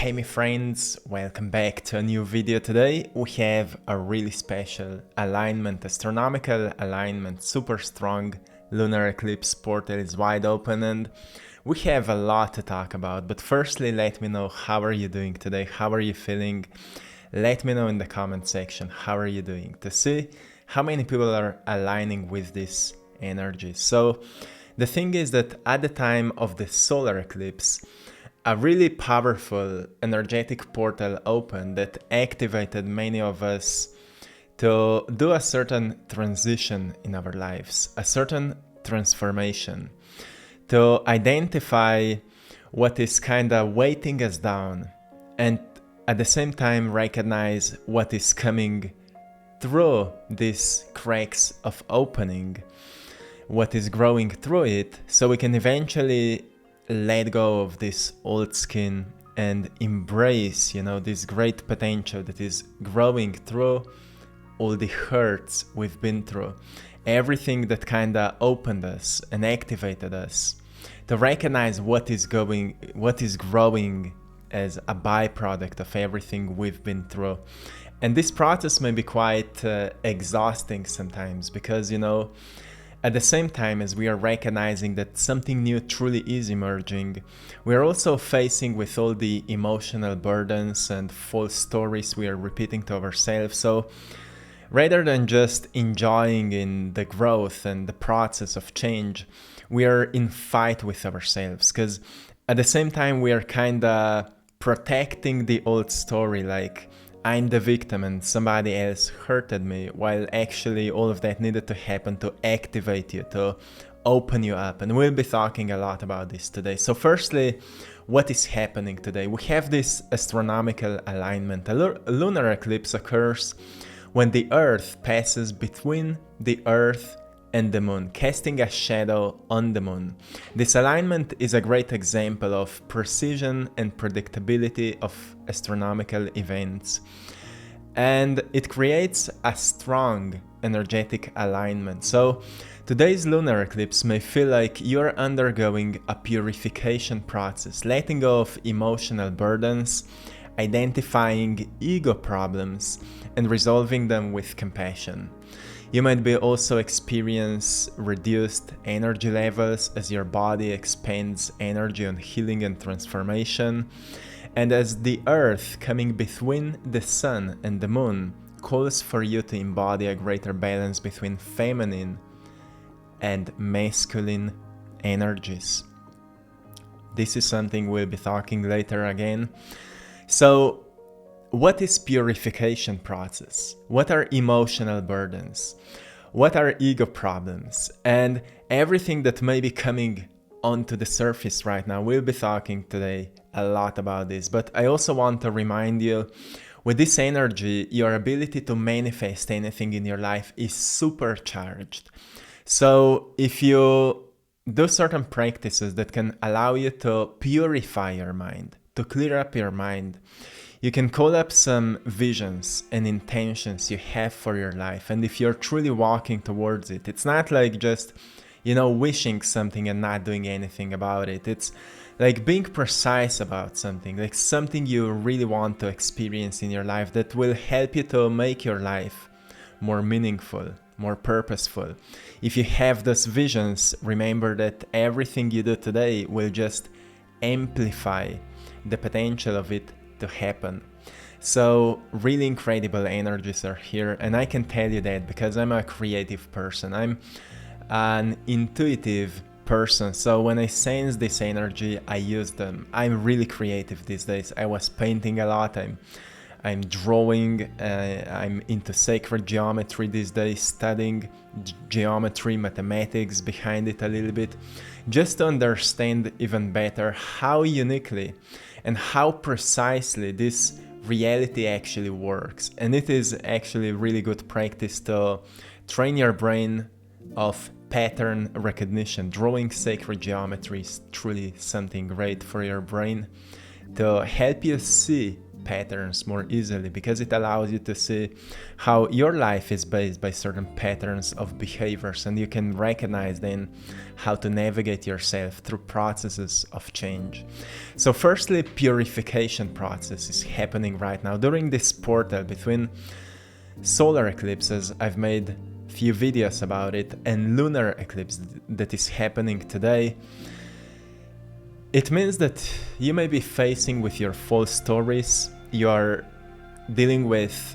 Hey my friends, welcome back to a new video. Today we have a really special alignment, astronomical alignment, super strong. Lunar Eclipse portal is wide open and we have a lot to talk about. But firstly, let me know how are you doing today, how are you feeling? Let me know in the comment section how are you doing to see how many people are aligning with this energy. So the thing is that at the time of the solar eclipse, a really powerful energetic portal opened that activated many of us to do a certain transition in our lives, a certain transformation, to identify what is kind of weighting us down and at the same time recognize what is coming through these cracks of opening, what is growing through it, so we can eventually let go of this old skin and embrace, this great potential that is growing through all the hurts we've been through, everything that kind of opened us and activated us, to recognize what is growing as a byproduct of everything we've been through. And this process may be quite exhausting sometimes because, at the same time as we are recognizing that something new truly is emerging, we are also facing with all the emotional burdens and false stories we are repeating to ourselves. So rather than just enjoying in the growth and the process of change, we are in fight with ourselves, because at the same time we are kind of protecting the old story, like I'm the victim and somebody else hurted me, while actually all of that needed to happen to activate you, to open you up. And we'll be talking a lot about this today. So firstly, what is happening today? We have this astronomical alignment. A lunar eclipse occurs when the Earth passes between the Earth and the Moon, casting a shadow on the Moon. This alignment is a great example of precision and predictability of astronomical events. And it creates a strong energetic alignment. So today's lunar eclipse may feel like you're undergoing a purification process, letting go of emotional burdens, identifying ego problems, and resolving them with compassion. You might be also experience reduced energy levels as your body expands energy on healing and transformation, and as the Earth coming between the Sun and the Moon calls for you to embody a greater balance between feminine and masculine energies. This is something we'll be talking later again. So what is purification process? What are emotional burdens? What are ego problems? And everything that may be coming onto the surface right now. We'll be talking today a lot about this, but I also want to remind you, with this energy, your ability to manifest anything in your life is supercharged. So if you do certain practices that can allow you to purify your mind, to clear up your mind, you can call up some visions and intentions you have for your life. And if you're truly walking towards it, it's not like just, wishing something and not doing anything about it. It's like being precise about something, like something you really want to experience in your life that will help you to make your life more meaningful, more purposeful. If you have those visions, remember that everything you do today will just amplify the potential of it to happen. So really incredible energies are here, and I can tell you that because I'm a creative person. I'm an intuitive person, so when I sense this energy, I use them. I'm really creative these days. I was painting a lot, I'm drawing, I'm into sacred geometry these days, studying geometry, mathematics behind it a little bit, just to understand even better how uniquely and how precisely this reality actually works. And it is actually really good practice to train your brain of pattern recognition. Drawing sacred geometry is truly something great for your brain to help you see patterns more easily, because it allows you to see how your life is based by certain patterns of behaviors, and you can recognize then how to navigate yourself through processes of change. So firstly, purification process is happening right now during this portal between solar eclipses. I've made few videos about it, and lunar eclipse that is happening today. It means that you may be facing with your false stories. You are dealing with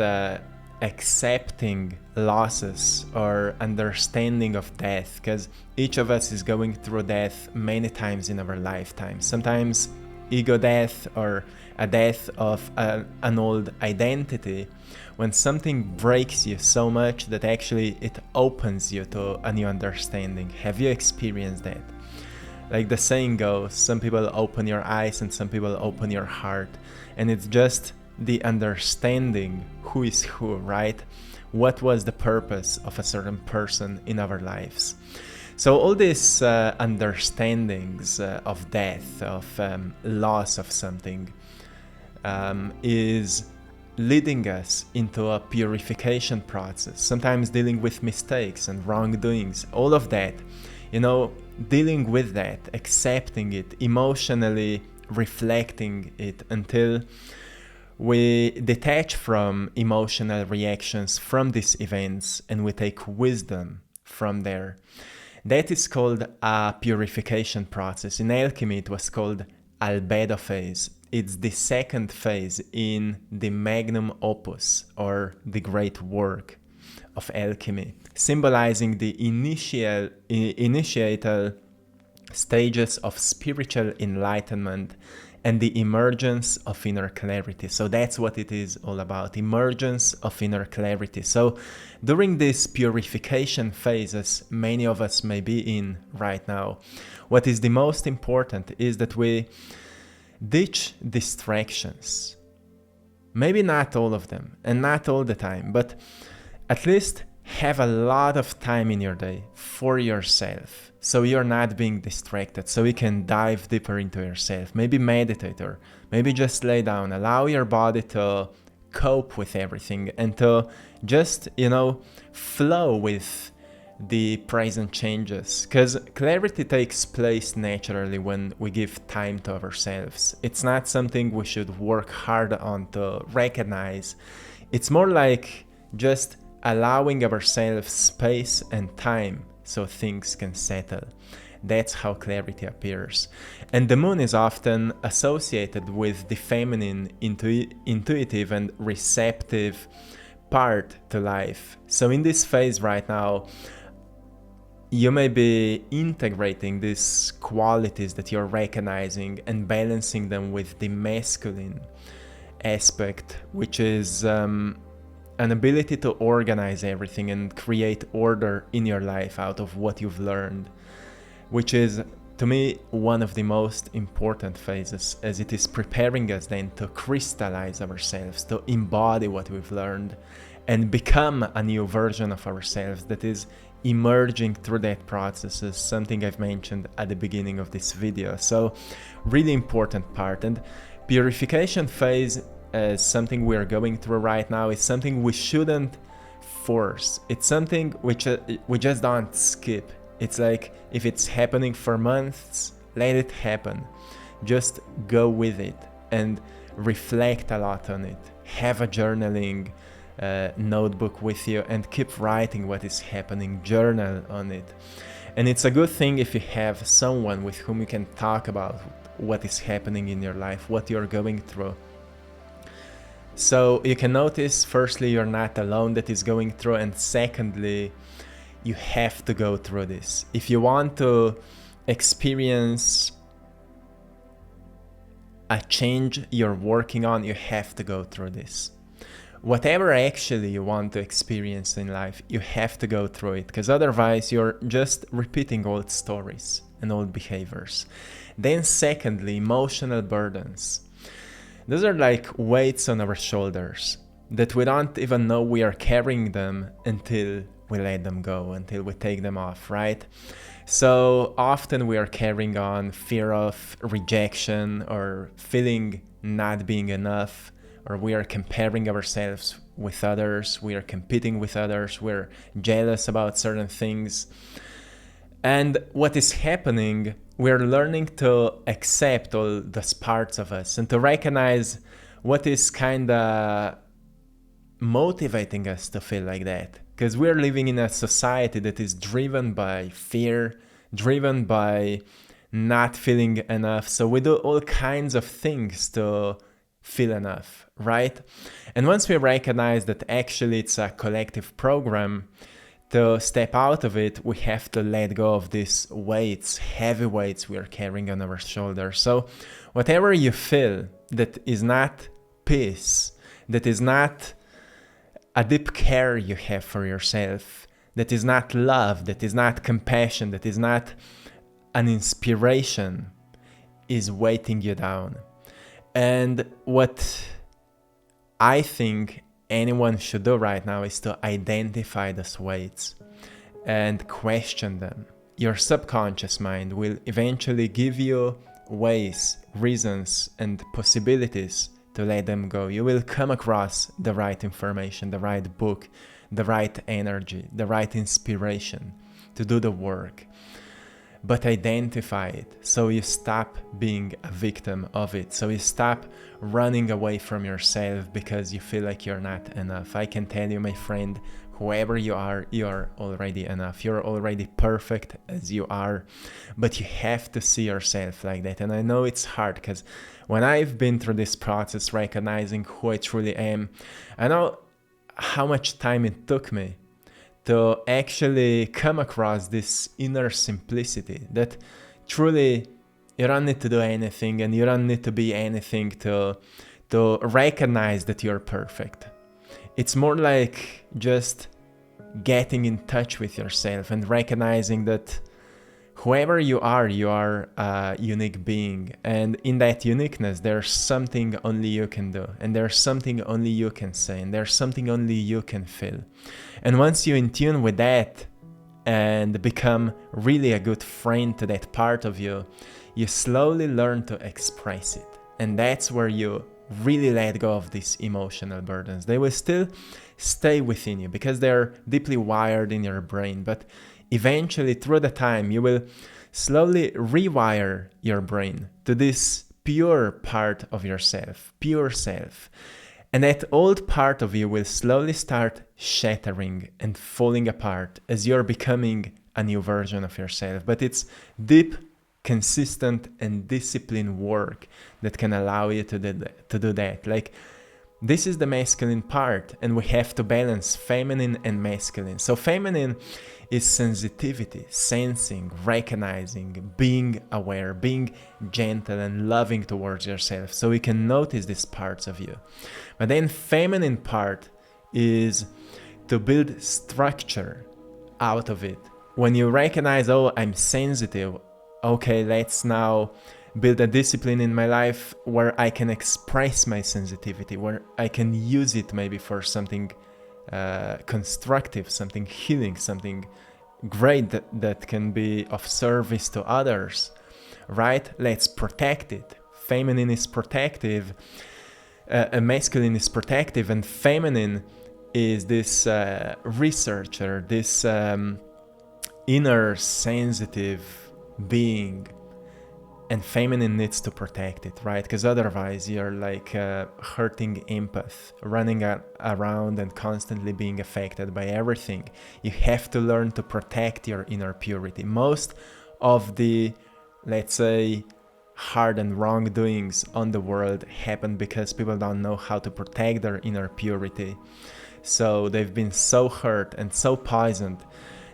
accepting losses or understanding of death, because each of us is going through death many times in our lifetime. Sometimes ego death, or a death of an old identity, when something breaks you so much that actually it opens you to a new understanding. Have you experienced that? Like the saying goes, some people open your eyes and some people open your heart. And it's just the understanding who is who, right? What was the purpose of a certain person in our lives? So all these understandings of death, of loss of something, is leading us into a purification process, sometimes dealing with mistakes and wrongdoings, all of that, dealing with that, accepting it, emotionally reflecting it until we detach from emotional reactions from these events and we take wisdom from there. That is called a purification process. In alchemy, it was called albedo phase. It's the second phase in the magnum opus, or the great work of alchemy, symbolizing the initiatal stages of spiritual enlightenment and the emergence of inner clarity. So that's what it is all about, emergence of inner clarity. So during this purification phases many of us may be in right now, what is the most important is that we ditch distractions. Maybe not all of them and not all the time, but at least have a lot of time in your day for yourself, so you're not being distracted, so you can dive deeper into yourself. Maybe meditate, or maybe just lay down, allow your body to cope with everything and to just, flow with the present changes, because clarity takes place naturally when we give time to ourselves. It's not something we should work hard on to recognize. It's more like just allowing ourselves space and time so things can settle. That's how clarity appears. And the moon is often associated with the feminine, intuitive and receptive part to life. So in this phase right now, you may be integrating these qualities that you're recognizing and balancing them with the masculine aspect, which is an ability to organize everything and create order in your life out of what you've learned, which is, to me, one of the most important phases, as it is preparing us then to crystallize ourselves, to embody what we've learned and become a new version of ourselves that is emerging through that process, is something I've mentioned at the beginning of this video. So really important part. And purification phase, as something we are going through right now, is something we shouldn't force. It's something which we just don't skip. It's like, if it's happening for months, let it happen. Just go with it and reflect a lot on it. Have a journaling notebook with you and keep writing what is happening. Journal on it. And it's a good thing if you have someone with whom you can talk about what is happening in your life, what you're going through. So you can notice, firstly, you're not alone that is going through, and secondly, you have to go through this. If you want to experience a change you're working on, you have to go through this. Whatever actually you want to experience in life, you have to go through it, because otherwise you're just repeating old stories and old behaviors. Then secondly, emotional burdens. Those are like weights on our shoulders that we don't even know we are carrying them until we let them go, until we take them off, right? So often we are carrying on fear of rejection, or feeling not being enough, or we are comparing ourselves with others, we are competing with others, we're jealous about certain things. And what is happening, we're learning to accept all those parts of us and to recognize what is kind of motivating us to feel like that. Because we're living in a society that is driven by fear, driven by not feeling enough. So we do all kinds of things to feel enough, right? And once we recognize that actually it's a collective program, to step out of it, we have to let go of these weights, heavy weights we are carrying on our shoulders. So whatever you feel that is not peace, that is not a deep care you have for yourself, that is not love, that is not compassion, that is not an inspiration, is weighting you down. And what I think anyone should do right now is to identify those weights and question them. Your subconscious mind will eventually give you ways, reasons, and possibilities to let them go. You will come across the right information, the right book, the right energy, the right inspiration to do the work. But identify it so you stop being a victim of it, so you stop running away from yourself because you feel like you're not enough. I can tell you, my friend, whoever you are already enough. You're already perfect as you are, but you have to see yourself like that. And I know it's hard because when I've been through this process, recognizing who I truly am, I know how much time it took me to actually come across this inner simplicity that truly you don't need to do anything and you don't need to be anything to recognize that you're perfect. It's more like just getting in touch with yourself and recognizing that whoever you are a unique being, and in that uniqueness there's something only you can do, and there's something only you can say, and there's something only you can feel. And once you're in tune with that and become really a good friend to that part of you, you slowly learn to express it. And that's where you really let go of these emotional burdens. They will still stay within you because they're deeply wired in your brain, but eventually through the time you will slowly rewire your brain to this pure part of yourself, pure self. And that old part of you will slowly start shattering and falling apart as you're becoming a new version of yourself. But it's deep, consistent, and disciplined work that can allow you to do that. Like, this is the masculine part, and we have to balance feminine and masculine. So feminine is sensitivity, sensing, recognizing, being aware, being gentle and loving towards yourself, so we can notice these parts of you. But then feminine part is to build structure out of it. When you recognize, oh, I'm sensitive, okay, let's now build a discipline in my life where I can express my sensitivity, where I can use it maybe for something constructive, something healing, something great that can be of service to others, right? Let's protect it. Feminine is protective, masculine is protective, and feminine is this researcher, this inner sensitive being. And feminine needs to protect it, right? Because otherwise you're like a hurting empath, running around and constantly being affected by everything. You have to learn to protect your inner purity. Most of the, let's say, hard and wrongdoings on the world happen because people don't know how to protect their inner purity. So they've been so hurt and so poisoned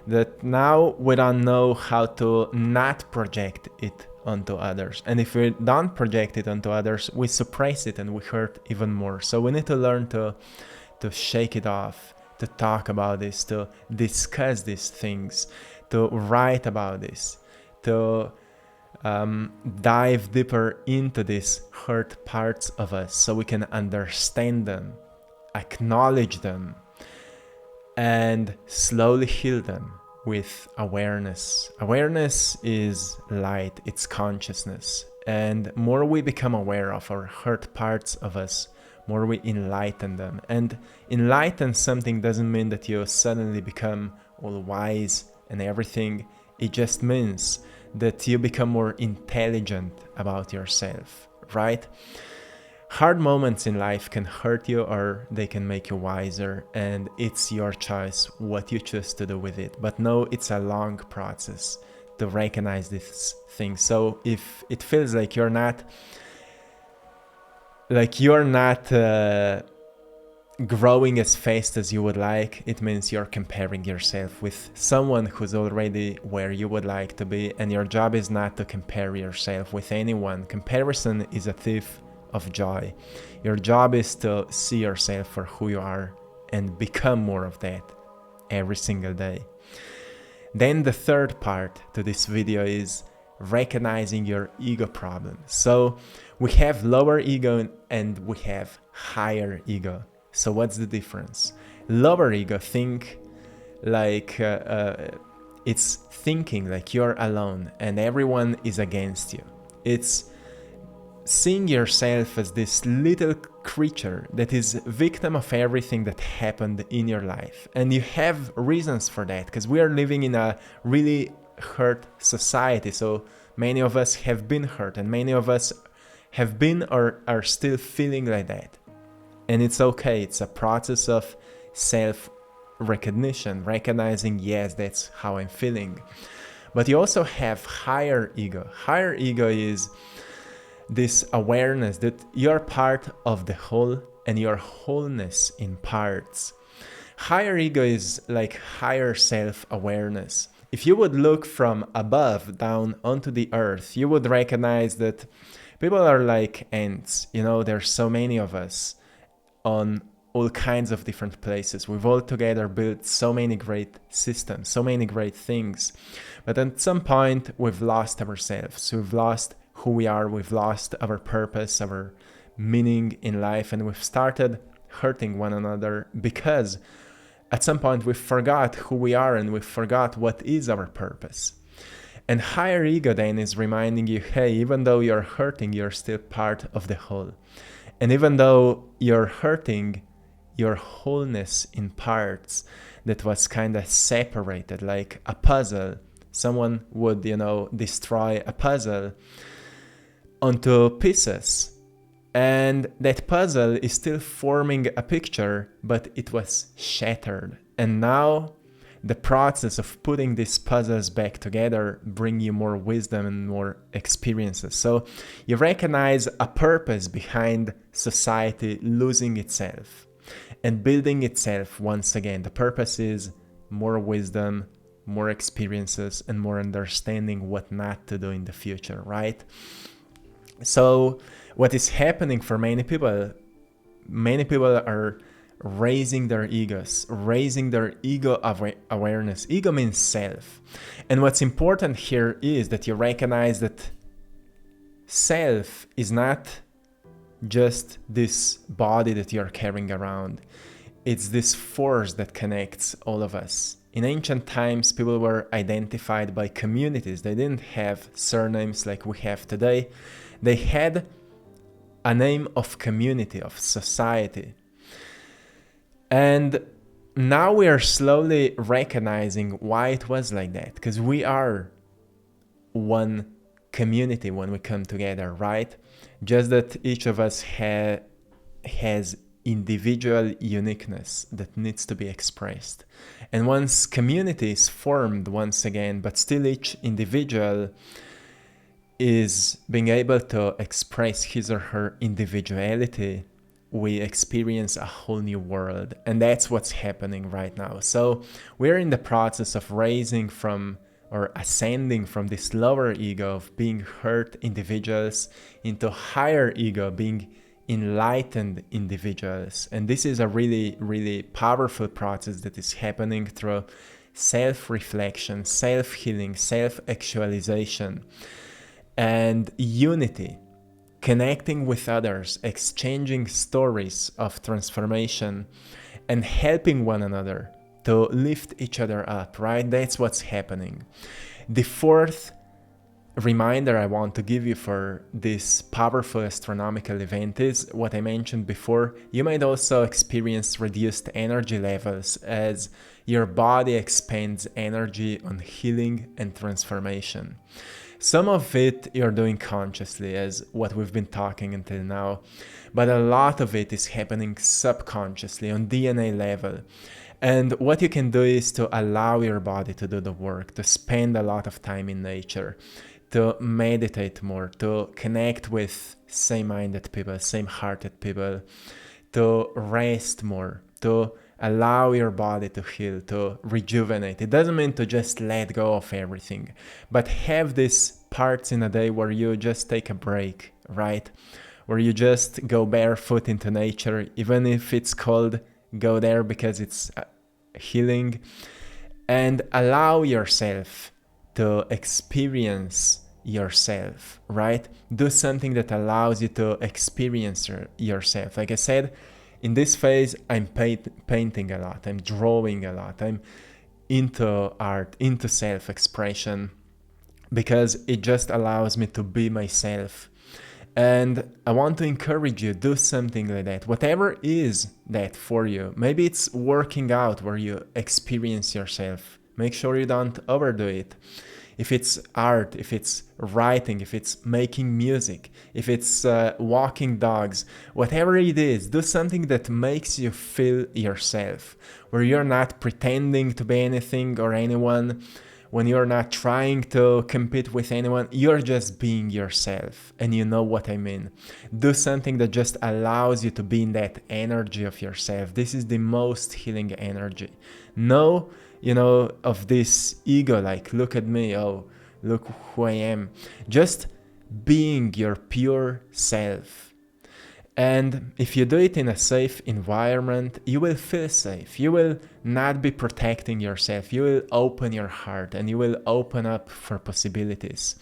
that now we don't know how to not project it onto others. And if we don't project it onto others, we suppress it and we hurt even more. So we need to learn to shake it off, to talk about this, to discuss these things, to write about this, to dive deeper into these hurt parts of us so we can understand them, acknowledge them, and slowly heal them with awareness. Awareness is light, it's consciousness. And more we become aware of our hurt parts of us, more we enlighten them. And enlighten something doesn't mean that you suddenly become all wise and everything. It just means that you become more intelligent about yourself, right? Hard moments in life can hurt you or they can make you wiser, and it's your choice what you choose to do with it. But no, it's a long process to recognize these things. So if it feels like you're not growing as fast as you would like, it means you're comparing yourself with someone who's already where you would like to be, and your job is not to compare yourself with anyone. Comparison is a thief of joy. Your job is to see yourself for who you are and become more of that every single day. Then the third part to this video is recognizing your ego problem. So we have lower ego and we have higher ego. So what's the difference? Lower ego think like it's thinking like you're alone and everyone is against you. It's seeing yourself as this little creature that is victim of everything that happened in your life. And you have reasons for that, because we are living in a really hurt society. So many of us have been hurt, and many of us have been or are still feeling like that. And it's okay. It's a process of self-recognition, recognizing, yes, that's how I'm feeling. But you also have higher ego. Higher ego is this awareness that you're part of the whole and your wholeness in parts. Higher ego is like higher self-awareness. If you would look from above down onto the earth, you would recognize that people are like ants. You know, there's so many of us on all kinds of different places. We've all together built so many great systems, so many great things. But at some point, we've lost ourselves. We've lost who we are, we've lost our purpose, our meaning in life, and we've started hurting one another because at some point we forgot who we are and we forgot what is our purpose. And higher ego then is reminding you, hey, even though you're hurting, you're still part of the whole. And even though you're hurting, your wholeness in parts that was kind of separated, like a puzzle, someone would, destroy a puzzle onto pieces, and that puzzle is still forming a picture, but it was shattered. And now the process of putting these puzzles back together bring you more wisdom and more experiences. So you recognize a purpose behind society losing itself and building itself once again. The purpose is more wisdom, more experiences, and more understanding what not to do in the future, right? So what is happening for many people are raising their egos, raising their ego awareness. Ego means self. And what's important here is that you recognize that self is not just this body that you're carrying around. It's this force that connects all of us. In ancient times, people were identified by communities. They didn't have surnames like we have today. They had a name of community, of society. And now we are slowly recognizing why it was like that, because we are one community when we come together, right? Just that each of us has individual uniqueness that needs to be expressed. And once community is formed once again, but still each individual is being able to express his or her individuality, we experience a whole new world. And that's what's happening right now. So we're in the process of raising from or ascending from this lower ego of being hurt individuals into higher ego, being enlightened individuals. And this is a really, really powerful process that is happening through self-reflection, self-healing, self-actualization, and unity, connecting with others, exchanging stories of transformation, and helping one another to lift each other up, right? That's what's happening. The fourth reminder I want to give you for this powerful astronomical event is what I mentioned before. You might also experience reduced energy levels as your body expends energy on healing and transformation. Some of it you're doing consciously, as what we've been talking until now, but a lot of it is happening subconsciously on DNA level. And what you can do is to allow your body to do the work, to spend a lot of time in nature, to meditate more, to connect with same-minded people, same-hearted people, to rest more, to allow your body to heal, to rejuvenate. It doesn't mean to just let go of everything, but have these parts in a day where you just take a break, right? Where you just go barefoot into nature, even if it's cold, go there because it's healing, and allow yourself to experience yourself, right? Do something that allows you to experience yourself. Like I said, in this phase, I'm painting a lot, I'm drawing a lot, I'm into art, into self-expression, because it just allows me to be myself. And I want to encourage you, do something like that, whatever is that for you. Maybe it's working out where you experience yourself. Make sure you don't overdo it. If it's art, if it's writing, if it's making music, if it's walking dogs, whatever it is, do something that makes you feel yourself, where you're not pretending to be anything or anyone, when you're not trying to compete with anyone, you're just being yourself, and you know what I mean. Do something that just allows you to be in that energy of yourself. This is the most healing energy. No, of this ego, like, look at me, oh, look who I am. Just being your pure self. And if you do it in a safe environment, you will feel safe. You will not be protecting yourself. You will open your heart and you will open up for possibilities.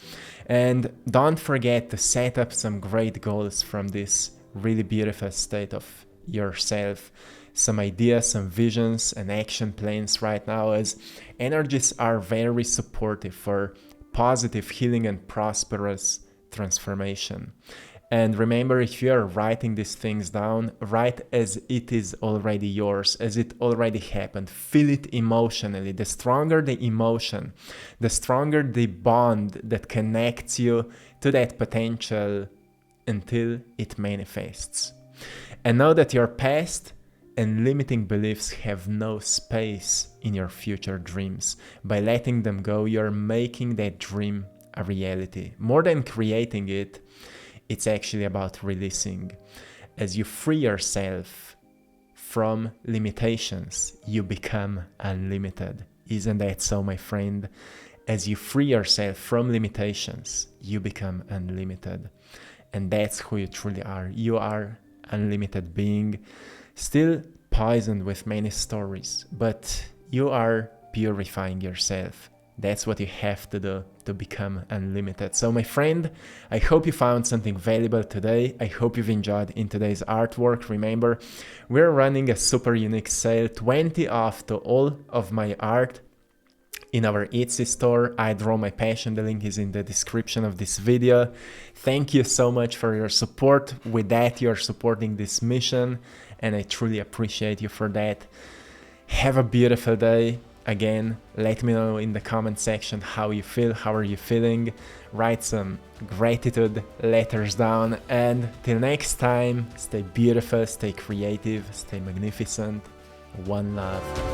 And don't forget to set up some great goals from this really beautiful state of yourself. Some ideas, some visions and action plans right now, as energies are very supportive for positive healing and prosperous transformation. And remember, if you are writing these things down, write as it is already yours, as it already happened. Feel it emotionally. The stronger the emotion, the stronger the bond that connects you to that potential until it manifests. And know that your past and limiting beliefs have no space in your future dreams. By letting them go, you're making that dream a reality. More than creating it, it's actually about releasing. As you free yourself from limitations, you become unlimited. Isn't that so, my friend? As you free yourself from limitations, you become unlimited. And that's who you truly are. You are unlimited being, still poisoned with many stories, but you are purifying yourself. That's what you have to do to become unlimited. So my friend, I hope you found something valuable today. I hope you've enjoyed in today's artwork. Remember, we're running a super unique sale, 20 off to all of my art in our Etsy store. I Draw My Passion. The link is in the description of this video. Thank you so much for your support. With that, you're supporting this mission, and I truly appreciate you for that. Have a beautiful day. Again, let me know in the comment section how you feel, how are you feeling. Write some gratitude letters down, and till next time, stay beautiful, stay creative, stay magnificent. One love.